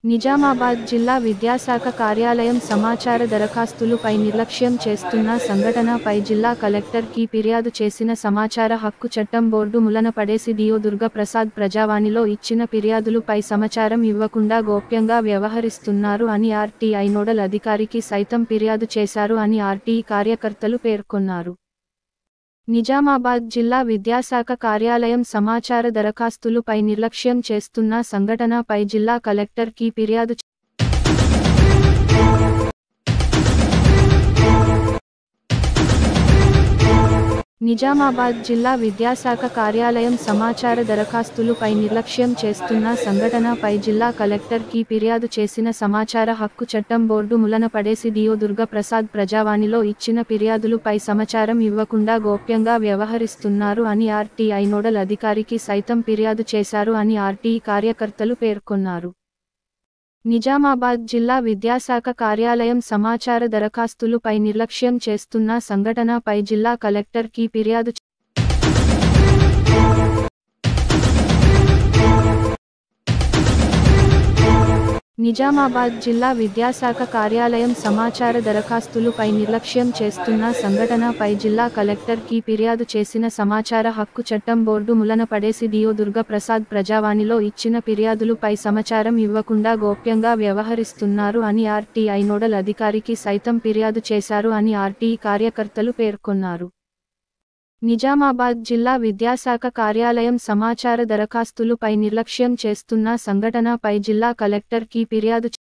నిజామాబాద్ జిల్లా విద్యాశాఖ కార్యాలయం సమాచార దరఖాస్తులపై నిర్లక్ష్యం చేస్తున్న సంఘటనపై జిల్లా కలెక్టర్ కి ఫిర్యాదు చేసిన సమాచార హక్కు చట్టం బోర్డు మూలన పడేసి డిఓ దుర్గప్రసాద్ ప్రజావాణిలో ఇచ్చిన ఫిర్యాదులపై సమాచారం ఇవ్వకుండా గోప్యంగా వ్యవహరిస్తున్నారు అని ఆర్టీఐ నోడల్ అధికారికి సైతం ఫిర్యాదు చేశారు అని ఆర్టీఐ కార్యకర్తలు పేర్కొన్నారు. నిజామాబాద్ జిల్లా విద్యాశాఖ కార్యాలయం సమాచార దరఖాస్తులపై నిర్లక్ష్యం చేస్తున్న సంఘటనపై జిల్లా కలెక్టర్ కి ఫిర్యాదు నిజామాబాద్ జిల్లా విద్యాశాఖ కార్యాలయం సమాచార దరఖాస్తులపై నిర్లక్ష్యం చేస్తున్న సంఘటనపై జిల్లా కలెక్టర్ కి ఫిర్యాదు చేసిన సమాచార హక్కు చట్టం బోర్డు మూలన పడేసి డిఓ దుర్గప్రసాద్ ప్రజావాణిలో ఇచ్చిన ఫిర్యాదులపై సమాచారం ఇవ్వకుండా గోప్యంగా వ్యవహరిస్తున్నారు అని ఆర్టీఐ నోడల్ అధికారికి సైతం ఫిర్యాదు చేశారు అని ఆర్టీఐ కార్యకర్తలు పేర్కొన్నారు. నిజామాబాద్ జిల్లా విద్యాశాఖ కార్యాలయం సమాచార దరఖాస్తులపై నిర్లక్ష్యం చేస్తున్న సంఘటనపై జిల్లా కలెక్టర్ కి ఫిర్యాదు నిజామాబాద్ జిల్లా విద్యాశాఖ కార్యాలయం సమాచార దరఖాస్తులపై నిర్లక్ష్యం చేస్తున్న సంఘటనపై జిల్లా కలెక్టర్ కి ఫిర్యాదు చేసిన సమాచార హక్కు చట్టం బోర్డు మూలన పడేసి డిఓ దుర్గప్రసాద్ ప్రజావాణిలో ఇచ్చిన ఫిర్యాదులపై సమాచారం ఇవ్వకుండా గోప్యంగా వ్యవహరిస్తున్నారు అని ఆర్టీఐ నోడల్ అధికారికి సైతం ఫిర్యాదు చేశారు అని ఆర్టీఐ కార్యకర్తలు పేర్కొన్నారు. నిజామాబాద్ జిల్లా విద్యాశాఖ కార్యాలయం సమాచార దరఖాస్తులపై నిర్లక్ష్యం చేస్తున్న సంఘటనపై జిల్లా కలెక్టర్ కి ఫిర్యాదు